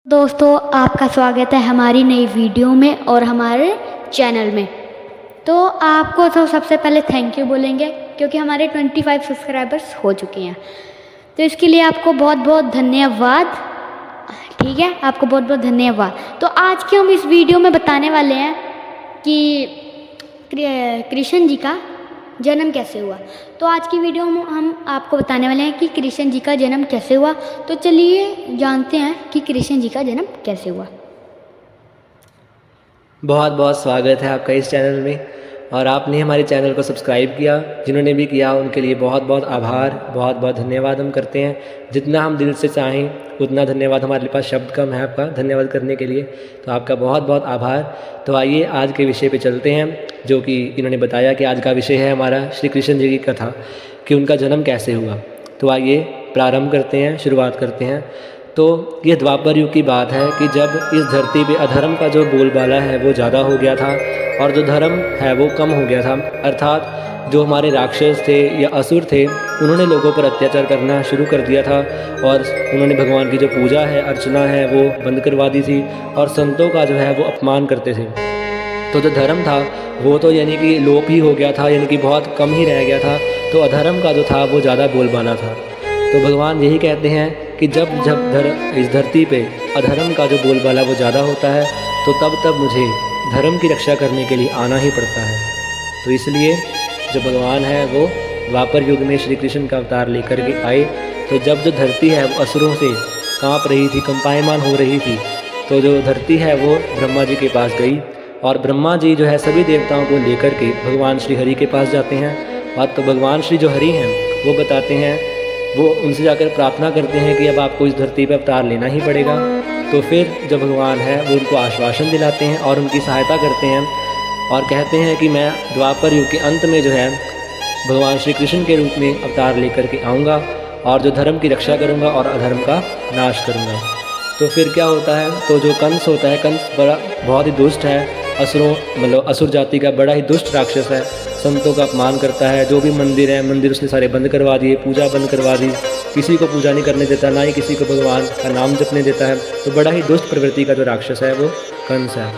दोस्तों, आपका स्वागत है हमारी नई वीडियो में और हमारे चैनल में। तो आपको तो सबसे पहले थैंक यू बोलेंगे क्योंकि हमारे 25 सब्सक्राइबर्स हो चुके हैं। तो इसके लिए आपको बहुत बहुत धन्यवाद। ठीक है, आपको बहुत बहुत धन्यवाद। तो आज के हम इस वीडियो में बताने वाले हैं कि कृष्ण जी का जन्म कैसे हुआ। तो आज की वीडियो में हम आपको बताने वाले हैं कि कृष्ण जी का जन्म कैसे हुआ। तो चलिए जानते हैं कि कृष्ण जी का जन्म कैसे हुआ। बहुत बहुत स्वागत है आपका इस चैनल में, और आपने हमारे चैनल को सब्सक्राइब किया। जिन्होंने भी किया उनके लिए बहुत बहुत आभार, बहुत बहुत धन्यवाद हम करते हैं। जितना हम दिल से चाहें उतना धन्यवाद, हमारे पास शब्द कम है आपका धन्यवाद करने के लिए, तो आपका बहुत बहुत आभार। तो आइए आज के विषय पे चलते हैं, जो कि इन्होंने बताया कि आज का विषय है हमारा श्री कृष्ण जी की कथा, कि उनका जन्म कैसे हुआ। तो आइए प्रारंभ करते हैं, शुरुआत करते हैं। तो ये द्वापर युग की बात है कि जब इस धरती पे अधर्म का जो बोलबाला है वो ज़्यादा हो गया था और जो धर्म है वो कम हो गया था। अर्थात जो हमारे राक्षस थे या असुर थे, उन्होंने लोगों पर अत्याचार करना शुरू कर दिया था और उन्होंने भगवान की जो पूजा है, अर्चना है, वो बंद करवा दी थी और संतों का जो है वो अपमान करते थे। तो जो धर्म था वो तो यानी कि लोप ही हो गया था, यानी कि बहुत कम ही रह गया था। तो अधर्म का जो था वो ज़्यादा बोलबाला था। तो भगवान यही कहते हैं कि जब इस धरती पे अधर्म का जो बोलबाला वो ज़्यादा होता है, तो तब मुझे धर्म की रक्षा करने के लिए आना ही पड़ता है। तो इसलिए जो भगवान है वो द्वापर युग में श्री कृष्ण का अवतार लेकर के आए। तो जब जो धरती है वो असुरों से कांप रही थी, कंपायमान हो रही थी, तो जो धरती है वो ब्रह्मा जी के पास गई और ब्रह्मा जी जो है सभी देवताओं को लेकर के भगवान श्री हरि के पास जाते हैं। और तो भगवान श्री जो हरि हैं वो बताते हैं, वो उनसे जाकर प्रार्थना करते हैं कि अब आपको इस धरती पर अवतार लेना ही पड़ेगा। तो फिर जो भगवान है वो उनको आश्वासन दिलाते हैं और उनकी सहायता करते हैं और कहते हैं कि मैं द्वापर युग के अंत में जो है भगवान श्री कृष्ण के रूप में अवतार लेकर के आऊँगा और जो धर्म की रक्षा करूँगा और अधर्म का नाश करूँगा। तो फिर क्या होता है, तो जो कंस होता है, कंस बहुत ही दुष्ट है, असुर जाति का बड़ा ही दुष्ट राक्षस है। संतों का अपमान करता है, जो भी मंदिर उसने सारे बंद करवा दिए, पूजा बंद करवा दी, किसी को पूजा नहीं करने देता, ना ही किसी को भगवान का नाम जपने देता है। तो बड़ा ही दुष्ट प्रवृत्ति का जो राक्षस है वो कंस है।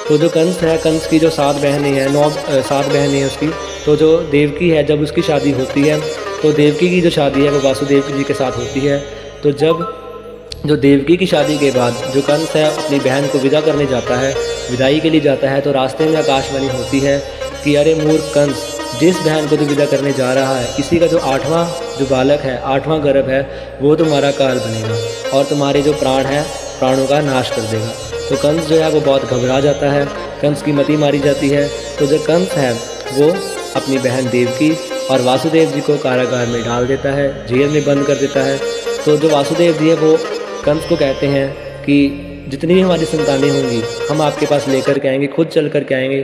तो जो कंस है, कंस की जो 7 बहनें हैं, 7 बहनें हैं उसकी। तो जो देवकी है, जब उसकी शादी होती है, तो देवकी की जो शादी है वो वासुदेव जी के साथ होती है। तो जब जो देवकी की शादी के बाद जो कंस है अपनी बहन को विदा करने जाता है, विदाई के लिए जाता है, तो रास्ते में आकाशवाणी होती है कि अरे मूर्ख कंस, जिस बहन को तू विदा करने जा रहा है, इसी का जो 8वां जो बालक है, 8वां गर्भ है, वो तुम्हारा काल बनेगा और तुम्हारे जो प्राण है, प्राणों का नाश कर देगा। तो कंस जो है वो बहुत घबरा जाता है, कंस की मति मारी जाती है। तो जो कंस है वो अपनी बहन देवकी और वासुदेव जी को कारागार में डाल देता है, जेल में बंद कर देता है। तो जो वासुदेव जी है वो कंस को कहते हैं कि जितनी भी हमारी संतानें होंगी हम आपके पास लेकर के आएंगे, खुद चल कर के आएंगे।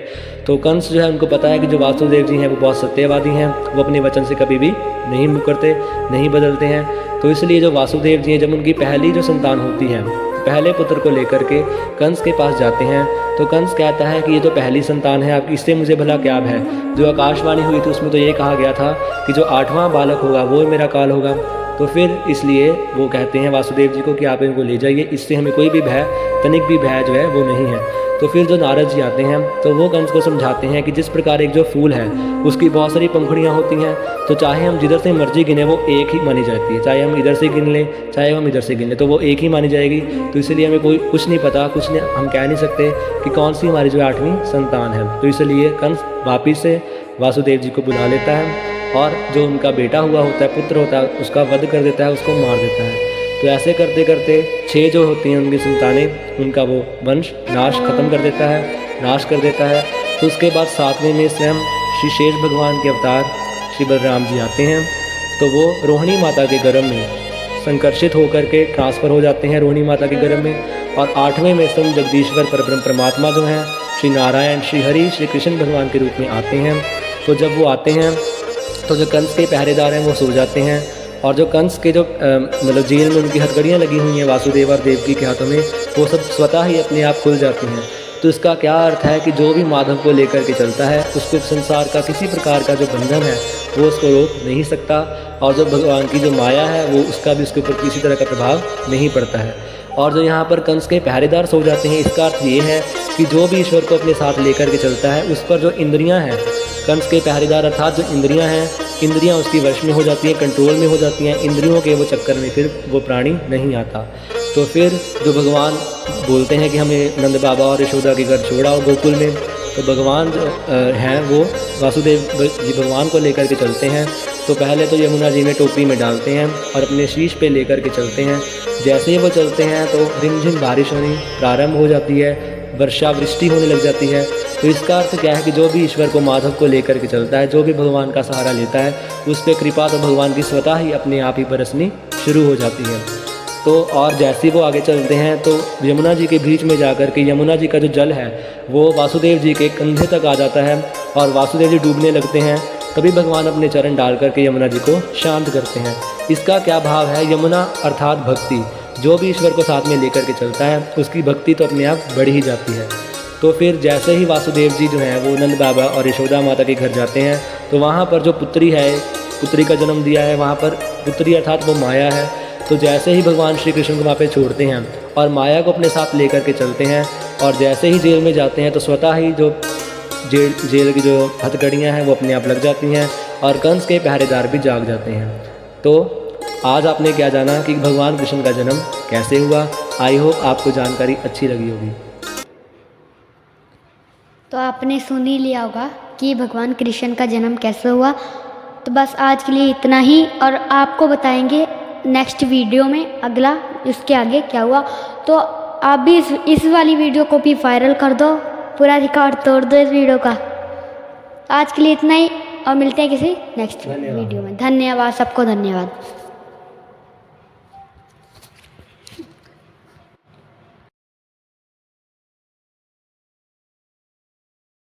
तो कंस जो है उनको पता है कि जो वासुदेव जी हैं वो बहुत सत्यवादी हैं, वो अपने वचन से कभी भी नहीं मुकरते, नहीं बदलते हैं। तो इसलिए जो वासुदेव जी हैं, जब उनकी पहली जो संतान होती है, पहले पुत्र को लेकर के कंस के पास जाते हैं। तो कंस कहता है कि ये तो पहली संतान है आपकी, इससे मुझे भला क्या है। जो आकाशवाणी हुई थी उसमें तो ये कहा गया था कि जो 8वां बालक होगा वो मेरा काल होगा। तो फिर इसलिए वो कहते हैं वासुदेव जी को कि आप इनको ले जाइए, इससे हमें कोई भी भय, तनिक भी भय जो है वो नहीं है। तो फिर जो नारद जी आते हैं तो वो कंस को समझाते हैं कि जिस प्रकार एक जो फूल है उसकी बहुत सारी पंखुड़ियाँ होती हैं, तो चाहे हम जिधर से मर्जी गिने वो एक ही मानी जाती है, चाहे हम इधर से गिन लें, चाहे हम इधर से गिन लें, तो वो एक ही मानी जाएगी। तो इसलिए हमें कोई कुछ नहीं पता, हम कह नहीं सकते कि कौन सी हमारी जो 8वीं संतान है। तो इसलिए कंस वापिस से वासुदेव जी को बुला लेता है और जो उनका बेटा हुआ होता है, पुत्र होता है, उसका वध कर देता है, उसको मार देता है। तो ऐसे करते करते 6 जो होती हैं उनकी संतानें, उनका वो वंश नाश खत्म कर देता है, नाश कर देता है। तो उसके बाद 7वें में स्वयं श्री शेष भगवान के अवतार श्री बलराम जी आते हैं। तो वो रोहिणी माता के गर्भ में संकर्षित होकर के ट्रांसफ़र हो जाते हैं रोहिणी माता के गर्भ में। और 8वें में स्वयं जगदीश्वर परब्रह्म परमात्मा जो हैं श्री नारायण, श्री हरि, श्री कृष्ण भगवान के रूप में आते हैं। तो जब वो आते हैं तो जो कंस के पहरेदार हैं वो सो जाते हैं और जो कंस के जो जेल में उनकी हथकड़ियाँ लगी हुई हैं वासुदेव और देवकी के हाथों में, वो सब स्वतः ही अपने आप खुल जाती हैं। तो इसका क्या अर्थ है कि जो भी माधव को लेकर के चलता है उसको संसार का किसी प्रकार का जो बंधन है वो उसको रोक नहीं सकता, और जो भगवान की जो माया है वो उसका भी उसके ऊपर किसी तरह का प्रभाव नहीं पड़ता है। और जो यहाँ पर कंस के पहरेदार सो जाते हैं, इसका अर्थ ये है कि जो भी ईश्वर को अपने साथ लेकर के चलता है उस पर जो इंद्रियां हैं, कंस के पहरेदार अर्थात जो इंद्रियां हैं, इंद्रियां उसकी वश में हो जाती हैं, कंट्रोल में हो जाती हैं। इंद्रियों के वो चक्कर में फिर वो प्राणी नहीं आता। तो फिर जो भगवान बोलते हैं कि हमें नंद बाबा और यशोदा के घर छोड़ाओ गोकुल में, तो भगवान जो हैं वो वासुदेव जी भगवान को लेकर के चलते हैं। तो पहले तो यमुना जी में टोपी में डालते हैं और अपने शीश पे लेकर के चलते हैं। जैसे ही वो चलते हैं तो रिमझिम बारिश होनी प्रारंभ हो जाती है, वर्षा वृष्टि होने लग जाती है। तो इसका अर्थ क्या है कि जो भी ईश्वर को माधव को लेकर के चलता है, जो भी भगवान का सहारा लेता है, उस पर कृपा तो भगवान की स्वतः ही अपने आप ही बरसनी शुरू हो जाती है। तो और जैसे ही वो आगे चलते हैं तो यमुना जी के बीच में जाकर के यमुना जी का जो जल है वो वासुदेव जी के कंधे तक आ जाता है और वासुदेव जी डूबने लगते हैं। तभी भगवान अपने चरण डाल करके यमुना जी को शांत करते हैं। इसका क्या भाव है? यमुना अर्थात भक्ति। जो भी ईश्वर को साथ में लेकर के चलता है उसकी भक्ति तो अपने आप बढ़ ही जाती है। तो फिर जैसे ही वासुदेव जी जो हैं वो नंद बाबा और यशोदा माता के घर जाते हैं तो वहाँ पर जो पुत्री है, पुत्री का जन्म दिया है, वहाँ पर पुत्री अर्थात वो माया है। तो जैसे ही भगवान श्री कृष्ण को वहाँ पे छोड़ते हैं और माया को अपने साथ लेकर के चलते हैं और जैसे ही जेल में जाते हैं तो स्वतः ही जो जेल की जो हथकड़ियाँ हैं वो अपने आप लग जाती हैं और कंस के पहरेदार भी जाग जाते हैं। तो आज आपने क्या जाना कि भगवान कृष्ण का जन्म कैसे हुआ। आई होप आपको जानकारी अच्छी लगी होगी। तो आपने सुन ही लिया होगा कि भगवान कृष्ण का जन्म कैसे हुआ। तो बस आज के लिए इतना ही और आपको बताएंगे नेक्स्ट वीडियो में अगला इसके आगे क्या हुआ। तो आप भी इस वाली वीडियो को भी वायरल कर दो, पूरा रिकॉर्ड तोड़ दो इस वीडियो का। आज के लिए इतना ही और मिलते हैं किसी नेक्स्ट वीडियो में। धन्यवाद, सबको धन्यवाद।